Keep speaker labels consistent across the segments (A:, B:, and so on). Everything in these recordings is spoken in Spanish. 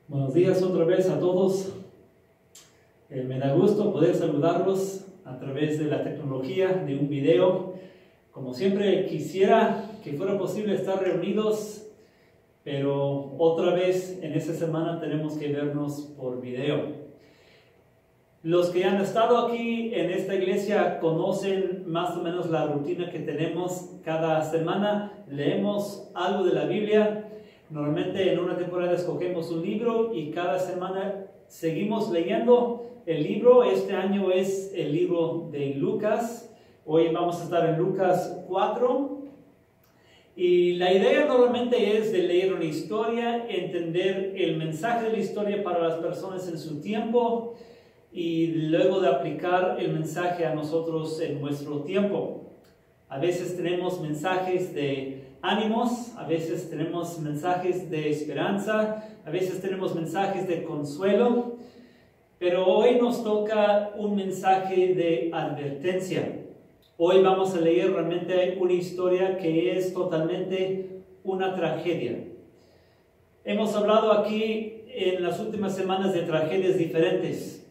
A: Buenos días otra vez a todos. Me da gusto poder saludarlos a través de la tecnología, de un video. Como siempre quisiera que fuera posible estar reunidos, pero otra vez en esta semana tenemos que vernos por video. Los que han estado aquí en esta iglesia conocen más o menos la rutina que tenemos cada semana. Leemos algo de la Biblia. Normalmente en una temporada escogemos un libro y cada semana seguimos leyendo el libro. Este año es el libro de Lucas. Hoy vamos a estar en Lucas 4. Y la idea normalmente es de leer una historia, entender el mensaje de la historia para las personas en su tiempo y luego de aplicar el mensaje a nosotros en nuestro tiempo. A veces tenemos mensajes de ánimos, a veces tenemos mensajes de esperanza, a veces tenemos mensajes de consuelo, pero hoy nos toca un mensaje de advertencia. Hoy vamos a leer realmente una historia que es totalmente una tragedia. Hemos hablado aquí en las últimas semanas de tragedias diferentes.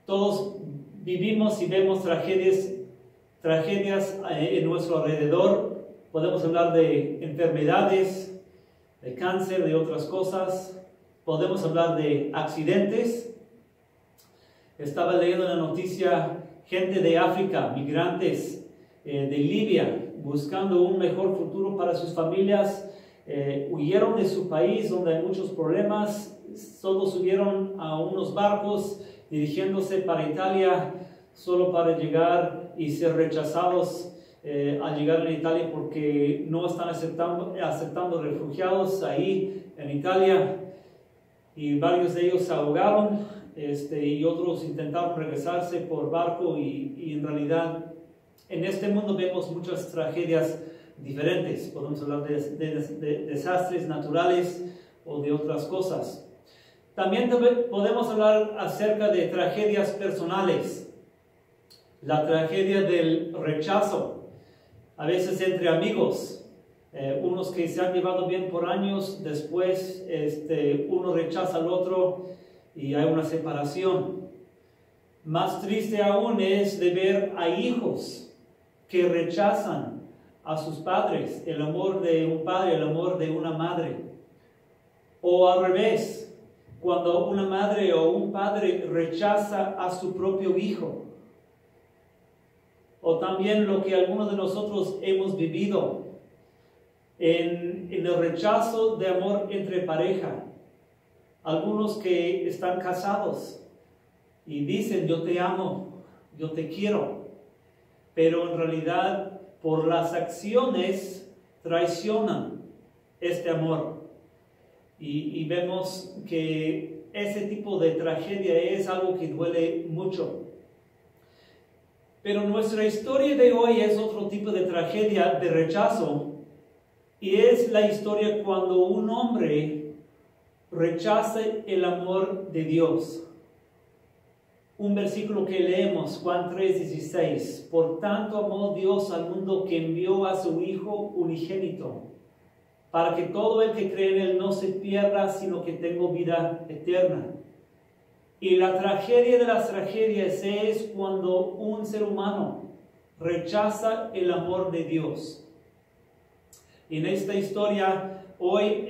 A: Todos vivimos y vemos tragedias en nuestro alrededor. Podemos hablar de enfermedades, de cáncer, de otras cosas. Podemos hablar de accidentes. Estaba leyendo la noticia, gente de África, migrantes de Libia, buscando un mejor futuro para sus familias. Huyeron de su país donde hay muchos problemas. Todos subieron a unos barcos dirigiéndose para Italia, solo para llegar y ser rechazados al llegar a Italia porque no están aceptando refugiados ahí en Italia, y varios de ellos se ahogaron y otros intentaron regresarse por barco y en realidad en este mundo vemos muchas tragedias diferentes. Podemos hablar de desastres naturales o de otras cosas. También podemos hablar acerca de tragedias personales. La tragedia del rechazo, a veces entre amigos, unos que se han llevado bien por años, después uno rechaza al otro y hay una separación. Más triste aún es de ver a hijos que rechazan a sus padres, el amor de un padre, el amor de una madre. O al revés, cuando una madre o un padre rechaza a su propio hijo. O también lo que algunos de nosotros hemos vivido en el rechazo de amor entre pareja. Algunos que están casados y dicen yo te amo, yo te quiero, pero en realidad por las acciones traicionan este amor. Y vemos que ese tipo de tragedia es algo que duele mucho. Pero nuestra historia de hoy es otro tipo de tragedia de rechazo, y es la historia cuando un hombre rechaza el amor de Dios. Un versículo que leemos, Juan 3:16. Por tanto amó Dios al mundo que envió a su Hijo unigénito, para que todo el que cree en Él no se pierda, sino que tenga vida eterna. Y la tragedia de las tragedias es cuando un ser humano rechaza el amor de Dios. Y en esta historia hoy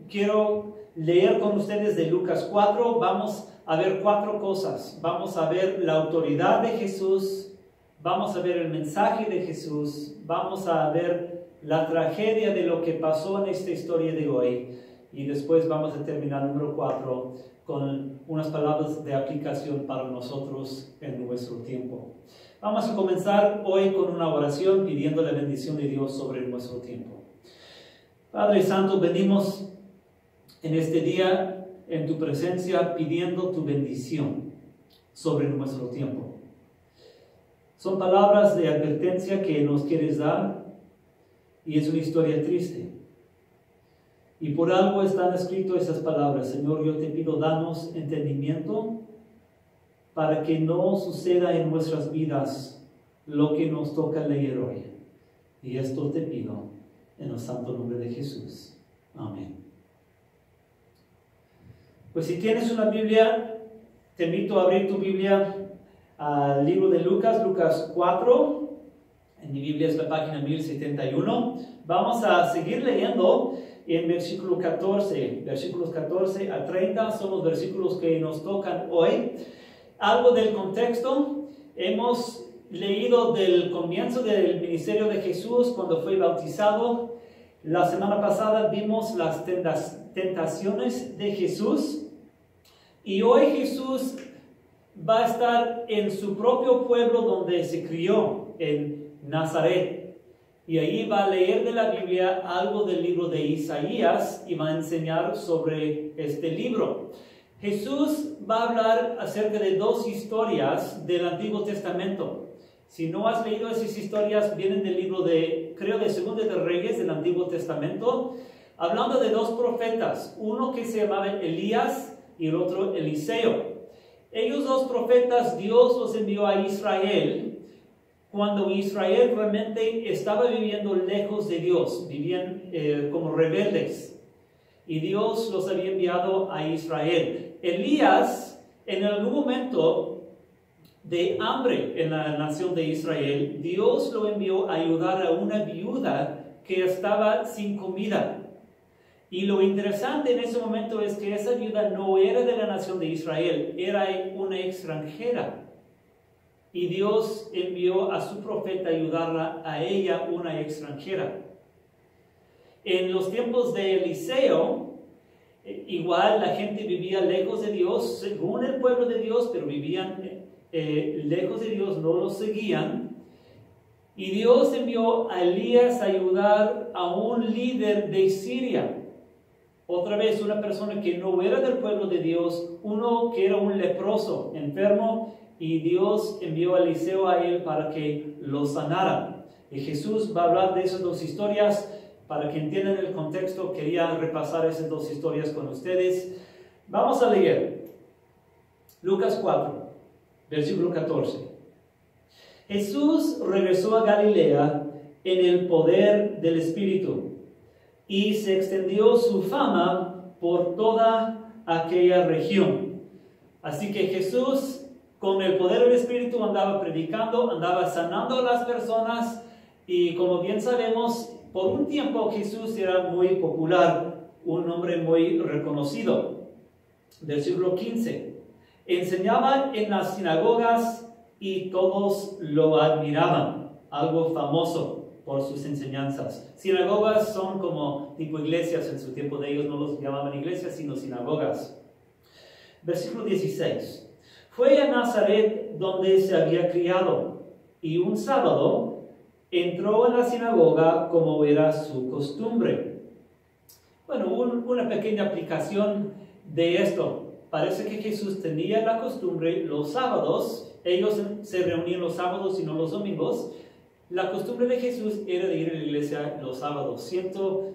A: quiero leer con ustedes de Lucas 4. Vamos a ver 4 cosas. Vamos a ver la autoridad de Jesús, vamos a ver el mensaje de Jesús, vamos a ver la tragedia de lo que pasó en esta historia de hoy, y después vamos a terminar número 4 con unas palabras de aplicación para nosotros en nuestro tiempo. Vamos a comenzar hoy con una oración pidiendo la bendición de Dios sobre nuestro tiempo. Padre Santo, venimos en este día en tu presencia pidiendo tu bendición sobre nuestro tiempo. Son palabras de advertencia que nos quieres dar, y es una historia triste. Y por algo están escritas esas palabras. Señor, yo te pido, danos entendimiento para que no suceda en nuestras vidas lo que nos toca leer hoy. Y esto te pido en el santo nombre de Jesús. Amén. Pues si tienes una Biblia, te invito a abrir tu Biblia al libro de Lucas, Lucas 4. En mi Biblia es la página 1071. Vamos a seguir leyendo en versículo 14. Versículos 14 a 30 son los versículos que nos tocan hoy. Algo del contexto. Hemos leído del comienzo del ministerio de Jesús cuando fue bautizado. La semana pasada vimos las tentaciones de Jesús. Y hoy Jesús va a estar en su propio pueblo donde se crió, en Nazaret. Y ahí va a leer de la Biblia algo del libro de Isaías y va a enseñar sobre este libro. Jesús va a hablar acerca de dos historias del Antiguo Testamento. Si no has leído esas historias, vienen del libro de, creo, de Segunda de Reyes del Antiguo Testamento, hablando de dos profetas, uno que se llamaba Elías y el otro Eliseo. Ellos dos profetas, Dios los envió a Israel cuando Israel realmente estaba viviendo lejos de Dios, vivían como rebeldes, y Dios los había enviado a Israel. Elías, en algún momento de hambre en la nación de Israel, Dios lo envió a ayudar a una viuda que estaba sin comida. Y lo interesante en ese momento es que esa viuda no era de la nación de Israel, era una extranjera. Y Dios envió a su profeta a ayudarla a ella, una extranjera. En los tiempos de Eliseo, igual la gente vivía lejos de Dios, según el pueblo de Dios, pero vivían lejos de Dios, no los seguían. Y Dios envió a Elías a ayudar a un líder de Siria. Otra vez, una persona que no era del pueblo de Dios, uno que era un leproso, enfermo, y Dios envió a Eliseo a él para que lo sanara. Y Jesús va a hablar de esas dos historias. Para que entiendan el contexto, quería repasar esas dos historias con ustedes. Vamos a leer Lucas 4, versículo 14. Jesús regresó a Galilea en el poder del Espíritu, y se extendió su fama por toda aquella región. Así que Jesús, con el poder del Espíritu, andaba predicando, andaba sanando a las personas, y como bien sabemos, por un tiempo Jesús era muy popular, un hombre muy reconocido. Versículo 15. Enseñaba en las sinagogas y todos lo admiraban, algo famoso por sus enseñanzas. Sinagogas son como tipo iglesias en su tiempo de ellos, no los llamaban iglesias, sino sinagogas. Versículo 16. Fue a Nazaret donde se había criado, y un sábado entró en la sinagoga como era su costumbre. Bueno, una pequeña aplicación de esto. Parece que Jesús tenía la costumbre los sábados, ellos se reunían los sábados y no los domingos. La costumbre de Jesús era de ir a la iglesia los sábados. Siento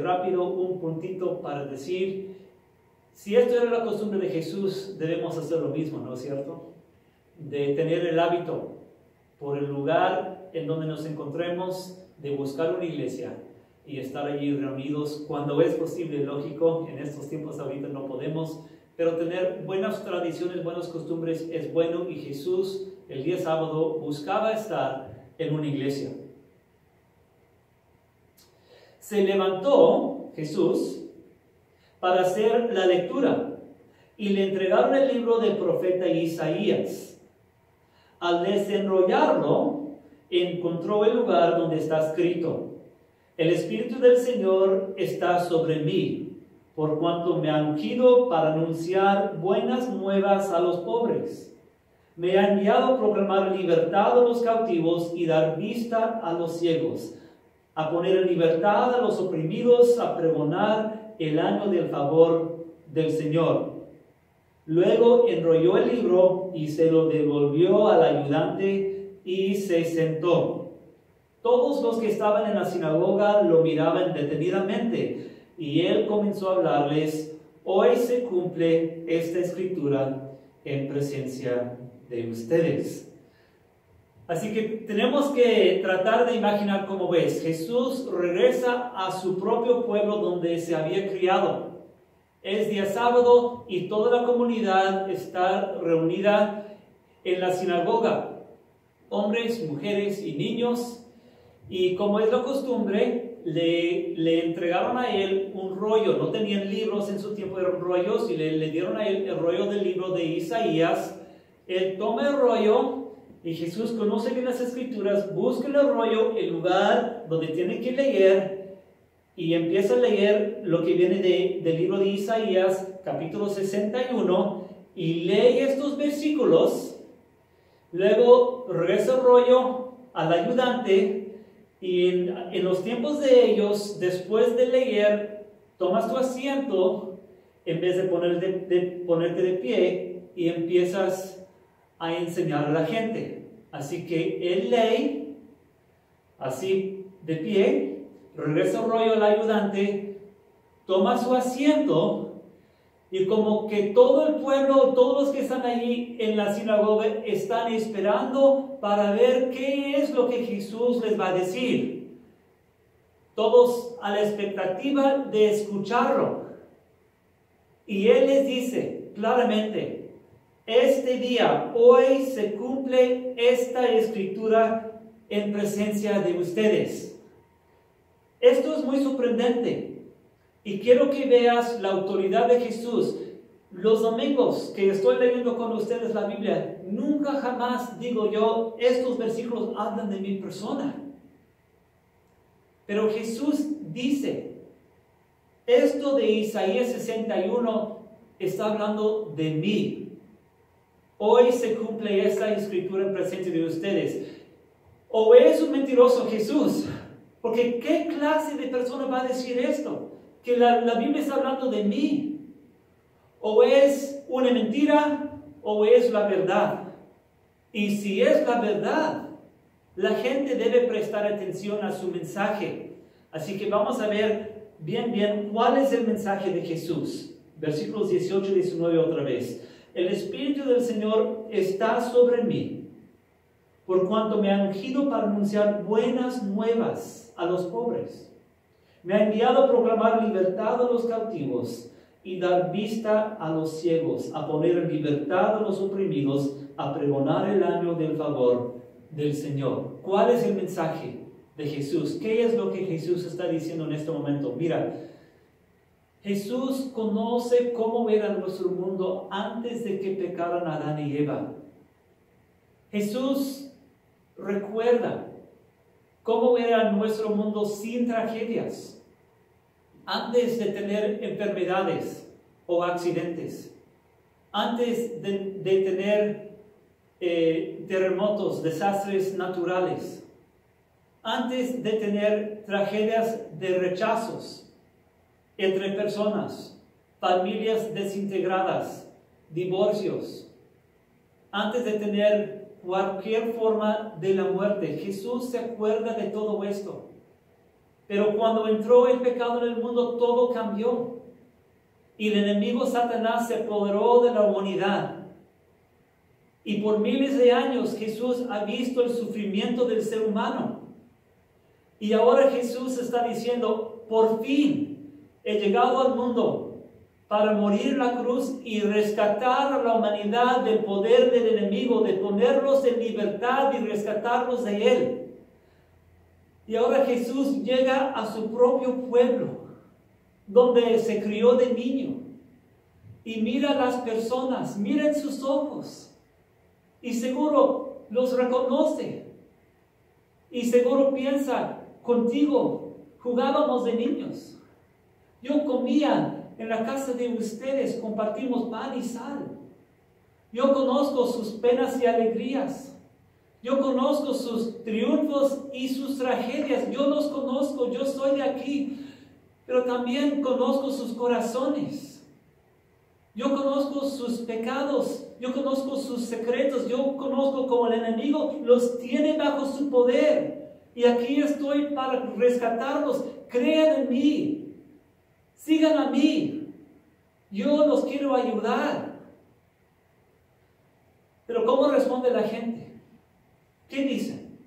A: rápido un puntito para decir, si esto era la costumbre de Jesús, debemos hacer lo mismo, ¿no es cierto? De tener el hábito por el lugar en donde nos encontremos, de buscar una iglesia y estar allí reunidos cuando es posible. Lógico, en estos tiempos ahorita no podemos, pero tener buenas tradiciones, buenas costumbres es bueno, y Jesús el día sábado buscaba estar en una iglesia. Se levantó Jesús para hacer la lectura y le entregaron el libro del profeta Isaías. Al desenrollarlo, encontró el lugar donde está escrito: el Espíritu del Señor está sobre mí, por cuanto me ha ungido para anunciar buenas nuevas a los pobres. Me ha enviado a proclamar libertad a los cautivos y dar vista a los ciegos, a poner en libertad a los oprimidos, a pregonar el año del favor del Señor. Luego enrolló el libro y se lo devolvió al ayudante y se sentó. Todos los que estaban en la sinagoga lo miraban detenidamente, y él comenzó a hablarles: hoy se cumple esta escritura en presencia de ustedes. Así que tenemos que tratar de imaginar cómo ves. Jesús regresa a su propio pueblo donde se había criado. Es día sábado y toda la comunidad está reunida en la sinagoga, hombres, mujeres y niños, y como es la costumbre, le entregaron a él un rollo. No tenían libros en su tiempo, eran rollos, y le dieron a él el rollo del libro de Isaías. Él toma el rollo, y Jesús conoce bien las escrituras, busca el rollo, el lugar donde tiene que leer, y empieza a leer lo que viene del libro de Isaías, capítulo 61, y lee estos versículos. Luego regresa el rollo al ayudante, y en los tiempos de ellos, después de leer, tomas tu asiento en vez de ponerte de pie y empiezas a enseñar a la gente. Así que él lee así de pie, regresa el rollo al ayudante, toma su asiento, y como que todo el pueblo, todos los que están allí en la sinagoga están esperando para ver qué es lo que Jesús les va a decir. Todos a la expectativa de escucharlo. Y él les dice claramente: este día, hoy se cumple esta escritura en presencia de ustedes. Esto es muy sorprendente. Y quiero que veas la autoridad de Jesús. Los domingos que estoy leyendo con ustedes la Biblia, nunca jamás digo yo, estos versículos hablan de mi persona. Pero Jesús dice, esto de Isaías 61 está hablando de mí. Hoy se cumple esta escritura en presencia de ustedes. O es un mentiroso Jesús, porque ¿qué clase de persona va a decir esto? Que la Biblia está hablando de mí. O es una mentira, o es la verdad. Y si es la verdad, la gente debe prestar atención a su mensaje. Así que vamos a ver bien cuál es el mensaje de Jesús. Versículos 18 y 19 otra vez. El Espíritu del Señor está sobre mí, por cuanto me ha ungido para anunciar buenas nuevas a los pobres. Me ha enviado a proclamar libertad a los cautivos y dar vista a los ciegos, a poner en libertad a los oprimidos, a pregonar el año del favor del Señor. ¿Cuál es el mensaje de Jesús? ¿Qué es lo que Jesús está diciendo en este momento? Mira, Jesús conoce cómo era nuestro mundo antes de que pecaran Adán y Eva. Jesús recuerda cómo era nuestro mundo sin tragedias, antes de tener enfermedades o accidentes, antes de tener terremotos, desastres naturales, antes de tener tragedias de rechazos entre personas, familias desintegradas, divorcios, antes de tener cualquier forma de la muerte. Jesús se acuerda de todo esto. Pero cuando entró el pecado en el mundo, todo cambió. Y el enemigo Satanás se apoderó de la humanidad. Y por miles de años Jesús ha visto el sufrimiento del ser humano. Y ahora Jesús está diciendo, por fin he llegado al mundo para morir en la cruz y rescatar a la humanidad del poder del enemigo, de ponerlos en libertad y rescatarlos de él. Y ahora Jesús llega a su propio pueblo, donde se crió de niño, y mira a las personas, mira en sus ojos, y seguro los reconoce, y seguro piensa, contigo jugábamos de niños, yo comía en la casa de ustedes, compartimos pan y sal, yo conozco sus penas y alegrías. Yo conozco sus triunfos y sus tragedias. Yo los conozco, yo soy de aquí. Pero también conozco sus corazones. Yo conozco sus pecados. Yo conozco sus secretos. Yo conozco cómo el enemigo los tiene bajo su poder. Y aquí estoy para rescatarlos. Crean en mí. Sigan a mí. Yo los quiero ayudar. Pero ¿cómo responde la gente? ¿Qué dicen?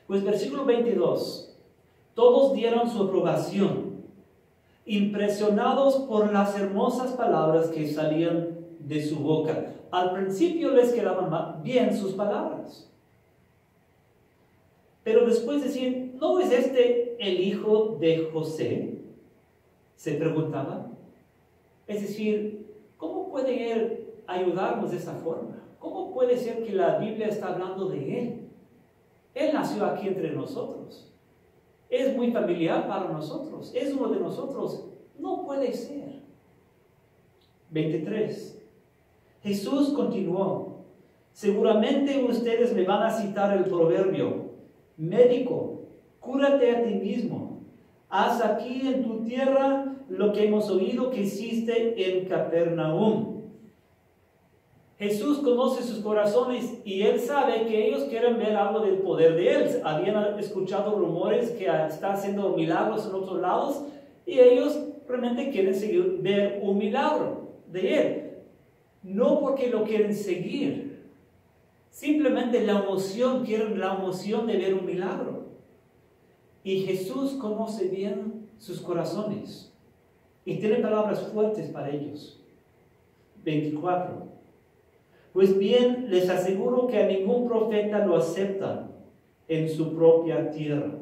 A: Pues versículo 22. Todos dieron su aprobación. impresionados por las hermosas palabras que salían de su boca. Al principio les quedaban bien sus palabras. Pero después decían, ¿no es este el hijo de José? Se preguntaban. Es decir, ¿cómo puede él ayudarnos de esa forma? ¿Cómo puede ser que la Biblia está hablando de él? Él nació aquí entre nosotros. Es muy familiar para nosotros. Es uno de nosotros. No puede ser. 23. Jesús continuó. Seguramente ustedes me van a citar el proverbio: médico, cúrate a ti mismo. Haz aquí en tu tierra lo que hemos oído que hiciste en Capernaum. Jesús conoce sus corazones y Él sabe que ellos quieren ver algo del poder de Él. Habían escuchado rumores que está haciendo milagros en otros lados y ellos realmente quieren ver un milagro de Él. No porque lo quieren seguir, simplemente quieren la emoción de ver un milagro. Y Jesús conoce bien sus corazones y tiene palabras fuertes para ellos. 24. Pues bien, les aseguro que a ningún profeta lo aceptan en su propia tierra.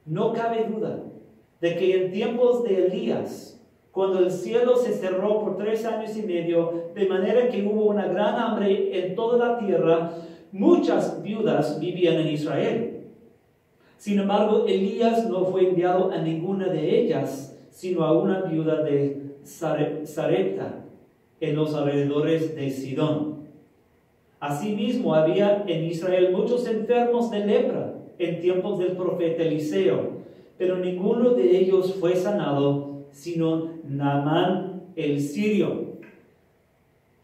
A: No cabe duda de que en tiempos de Elías, cuando el cielo se cerró por 3 años y medio, de manera que hubo una gran hambre en toda la tierra, muchas viudas vivían en Israel. Sin embargo, Elías no fue enviado a ninguna de ellas, sino a una viuda de Sarepta, en los alrededores de Sidón. Asimismo, había en Israel muchos enfermos de lepra en tiempos del profeta Eliseo, pero ninguno de ellos fue sanado, sino Naamán el sirio.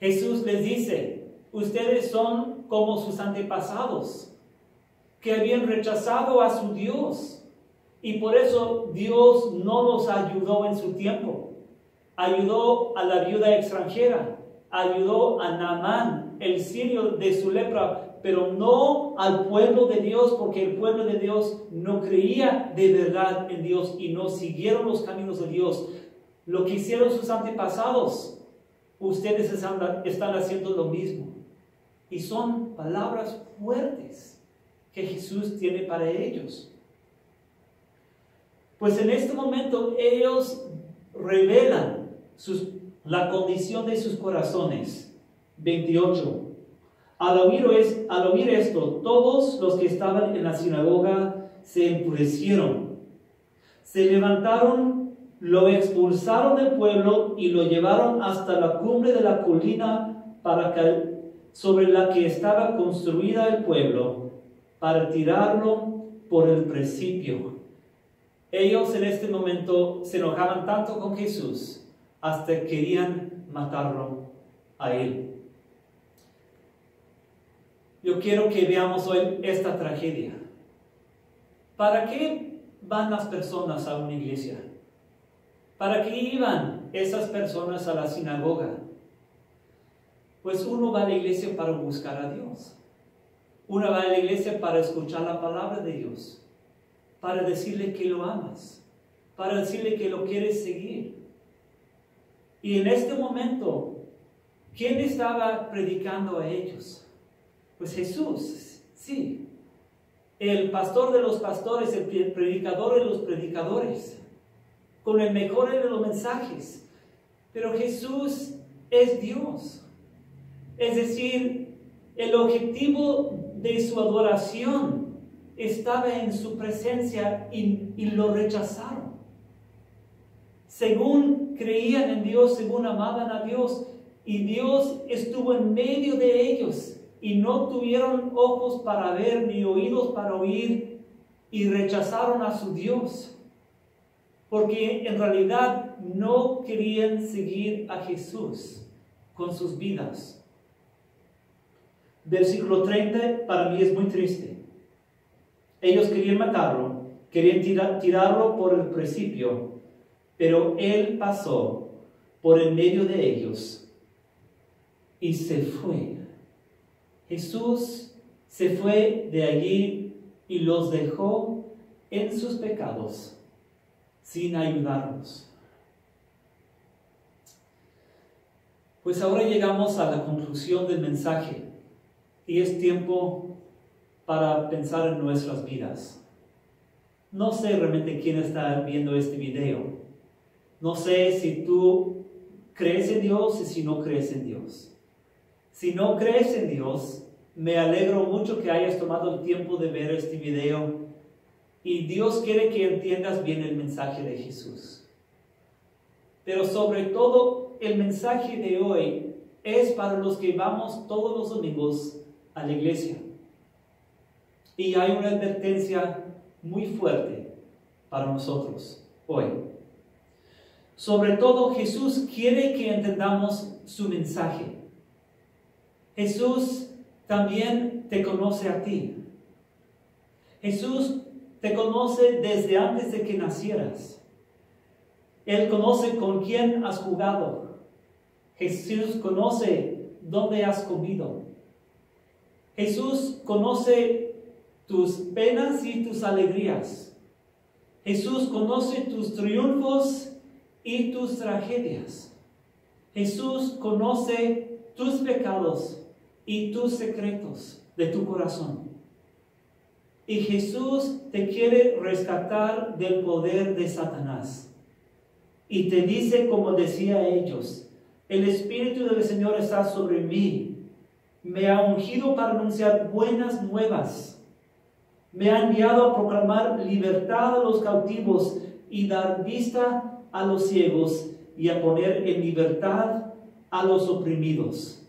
A: Jesús les dice, ustedes son como sus antepasados, que habían rechazado a su Dios, y por eso Dios no los ayudó en su tiempo. Ayudó a la viuda extranjera, ayudó a Naamán, el sirio, de su lepra, pero no al pueblo de Dios, porque el pueblo de Dios no creía de verdad en Dios y no siguieron los caminos de Dios. Lo que hicieron sus antepasados, ustedes están haciendo lo mismo. Y son palabras fuertes que Jesús tiene para ellos. Pues en este momento ellos revelan la condición de sus corazones. 28. Al oír esto, todos los que estaban en la sinagoga se enfurecieron. Se levantaron, lo expulsaron del pueblo y lo llevaron hasta la cumbre de la colina sobre la que estaba construida el pueblo, para tirarlo por el precipicio. Ellos en este momento se enojaban tanto con Jesús hasta querían matarlo a él. Yo quiero que veamos hoy esta tragedia. ¿Para qué van las personas a una iglesia? ¿Para qué iban esas personas a la sinagoga? Pues uno va a la iglesia para buscar a Dios. Uno va a la iglesia para escuchar la palabra de Dios, para decirle que lo amas, para decirle que lo quieres seguir. Y en este momento, ¿quién estaba predicando a ellos? Pues Jesús, sí. El pastor de los pastores, el predicador de los predicadores, con el mejor de los mensajes. Pero Jesús es Dios. Es decir, el objetivo de su adoración estaba en su presencia y lo rechazaron. Según creían en Dios, según amaban a Dios, y Dios estuvo en medio de ellos, y no tuvieron ojos para ver ni oídos para oír, y rechazaron a su Dios, porque en realidad no querían seguir a Jesús con sus vidas. Versículo 30 para mí es muy triste. Ellos querían matarlo, querían tirarlo por el precipicio, pero Él pasó por en medio de ellos y se fue. Jesús se fue de allí y los dejó en sus pecados, sin ayudarnos. Pues ahora llegamos a la conclusión del mensaje y es tiempo para pensar en nuestras vidas. No sé realmente quién está viendo este video. No sé si tú crees en Dios y si no crees en Dios. Si no crees en Dios, me alegro mucho que hayas tomado el tiempo de ver este video y Dios quiere que entiendas bien el mensaje de Jesús. Pero sobre todo, el mensaje de hoy es para los que vamos todos los domingos a la iglesia. Y hay una advertencia muy fuerte para nosotros hoy. Sobre todo, Jesús quiere que entendamos su mensaje. Jesús también te conoce a ti. Jesús te conoce desde antes de que nacieras. Él conoce con quién has jugado. Jesús conoce dónde has comido. Jesús conoce tus penas y tus alegrías. Jesús conoce tus triunfos y tus tragedias. Jesús conoce tus pecados y tus secretos de tu corazón. Y Jesús te quiere rescatar del poder de Satanás. Y te dice, como decía ellos, el Espíritu del Señor está sobre mí. Me ha ungido para anunciar buenas nuevas. Me ha enviado a proclamar libertad a los cautivos y dar vista a los ciegos y a poner en libertad a los oprimidos.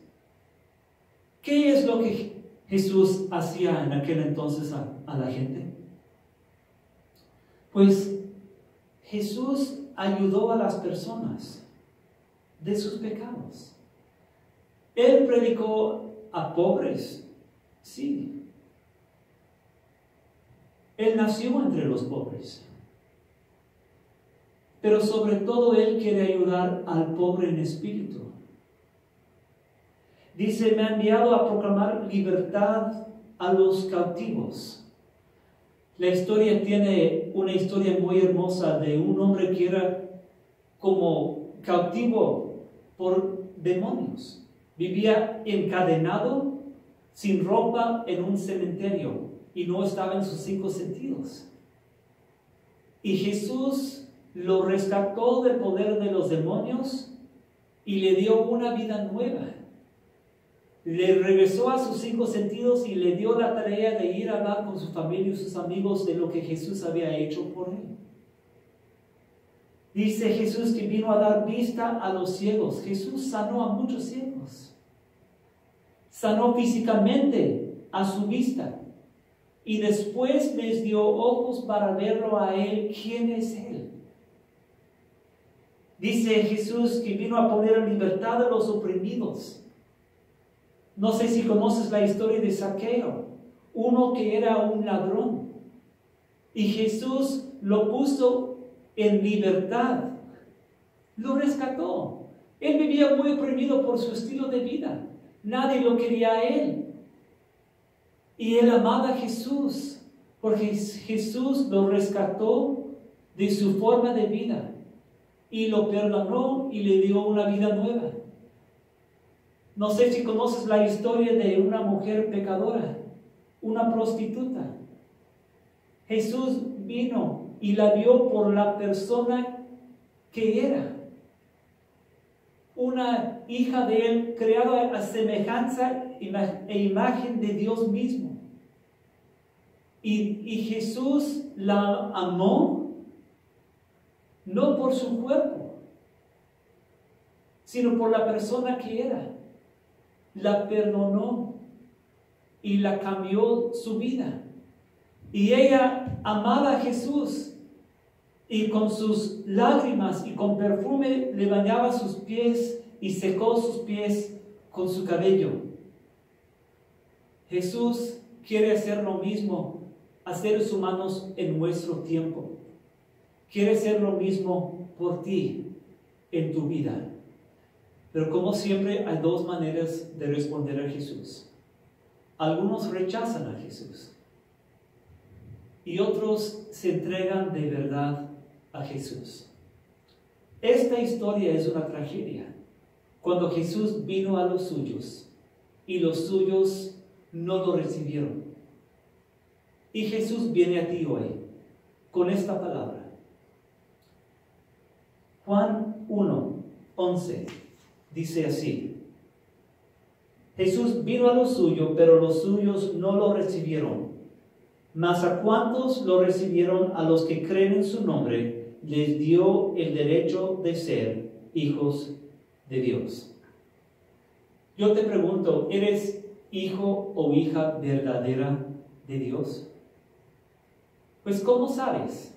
A: ¿Qué es lo que Jesús hacía en aquel entonces a la gente? Pues Jesús ayudó a las personas de sus pecados. Él predicó a pobres, sí. Él nació entre los pobres. Pero sobre todo Él quiere ayudar al pobre en espíritu. Dice, me ha enviado a proclamar libertad a los cautivos. La historia tiene una historia muy hermosa de un hombre que era como cautivo por demonios. Vivía encadenado, sin ropa, en un cementerio y no estaba en sus 5 sentidos. Y Jesús lo rescató del poder de los demonios y le dio una vida nueva. Le regresó a sus 5 sentidos y le dio la tarea de ir a hablar con su familia y sus amigos de lo que Jesús había hecho por él. Dice Jesús que vino a dar vista a los ciegos. Jesús sanó a muchos ciegos. Sanó físicamente a su vista. Y después les dio ojos para verlo a Él, quién es Él. Dice Jesús que vino a poner en libertad a los oprimidos. No sé si conoces la historia de Zaqueo, uno que era un ladrón. Y Jesús lo puso en libertad. Lo rescató. Él vivía muy oprimido por su estilo de vida. Nadie lo quería a él. Y él amaba a Jesús, porque Jesús lo rescató de su forma de vida. Y lo perdonó y le dio una vida nueva. No sé si conoces la historia de una mujer pecadora, una prostituta. Jesús vino y la vio por la persona que era. Una hija de Él, creada a semejanza e imagen de Dios mismo. Y Jesús la amó, no por su cuerpo, sino por la persona que era. La perdonó y la cambió su vida. Y ella amaba a Jesús y con sus lágrimas y con perfume le bañaba sus pies y secó sus pies con su cabello. Jesús quiere hacer lo mismo a seres humanos en nuestro tiempo. Quiere hacer lo mismo por ti en tu vida. Pero como siempre hay 2 maneras de responder a Jesús. Algunos rechazan a Jesús y otros se entregan de verdad a Jesús. Esta historia es una tragedia. Cuando Jesús vino a los suyos y los suyos no lo recibieron. Y Jesús viene a ti hoy con esta palabra. Juan 1:11 dice así: Jesús vino a lo suyo, pero los suyos no lo recibieron. Mas a cuantos lo recibieron, a los que creen en su nombre, les dio el derecho de ser hijos de Dios. Yo te pregunto, ¿eres hijo o hija verdadera de Dios? Pues ¿cómo sabes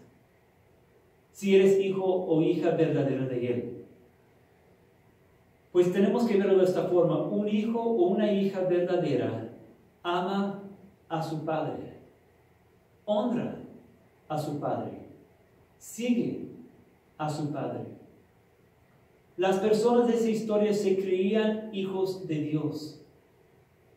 A: si eres hijo o hija verdadera de Él? Pues tenemos que verlo de esta forma. Un hijo o una hija verdadera ama a su padre, honra a su padre, sigue a su padre. Las personas de esa historia se creían hijos de Dios,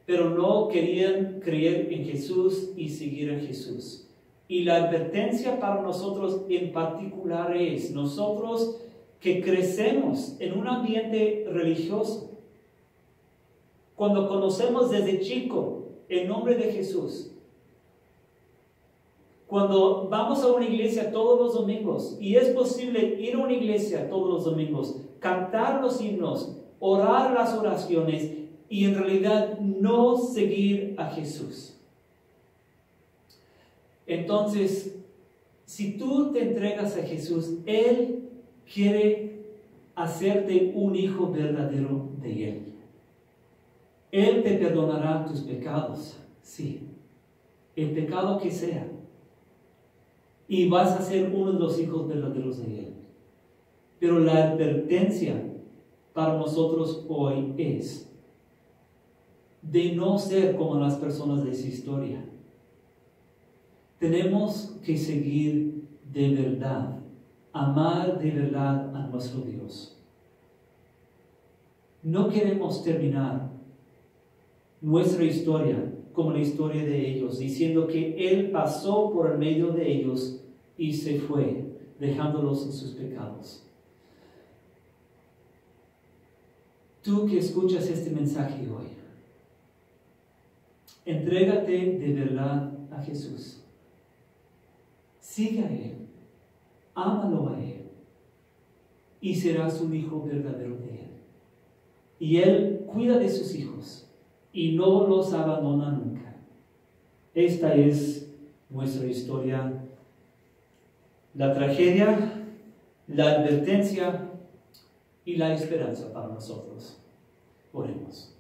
A: pero no querían creer en Jesús y seguir a Jesús. Y la advertencia para nosotros en particular es, nosotros que crecemos en un ambiente religioso, cuando conocemos desde chico el nombre de Jesús, cuando vamos a una iglesia todos los domingos, y es posible ir a una iglesia todos los domingos, cantar los himnos, orar las oraciones, y en realidad no seguir a Jesús. Entonces, si tú te entregas a Jesús, Él quiere hacerte un hijo verdadero de Él. Él te perdonará tus pecados, sí, el pecado que sea. Y vas a ser uno de los hijos verdaderos de Él. Pero la advertencia para nosotros hoy es de no ser como las personas de esa historia. Tenemos que seguir de verdad, amar de verdad a nuestro Dios. No queremos terminar nuestra historia como la historia de ellos, diciendo que Él pasó por el medio de ellos y se fue, dejándolos en sus pecados. Tú que escuchas este mensaje hoy, entrégate de verdad a Jesús. Sigue a Él, ámalo a Él, y serás un hijo verdadero de Él. Y Él cuida de sus hijos y no los abandona nunca. Esta es nuestra historia, la tragedia, la advertencia y la esperanza para nosotros. Oremos.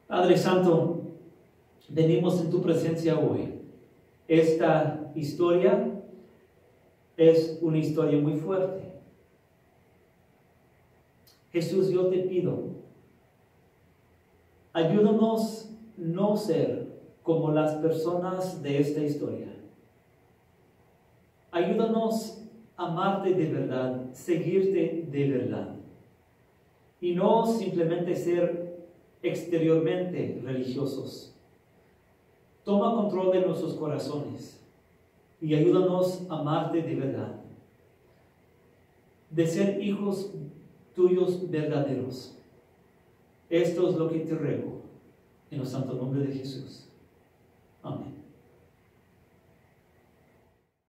A: Padre Santo, venimos en tu presencia hoy. Esta historia es una historia muy fuerte. Jesús, yo te pido, ayúdanos no ser como las personas de esta historia. Ayúdanos a amarte de verdad, seguirte de verdad, y no simplemente ser exteriormente religiosos. Toma control de nuestros corazones y ayúdanos a amarte de verdad, de ser hijos tuyos verdaderos. Esto es lo que te ruego en el santo nombre de Jesús. Amén.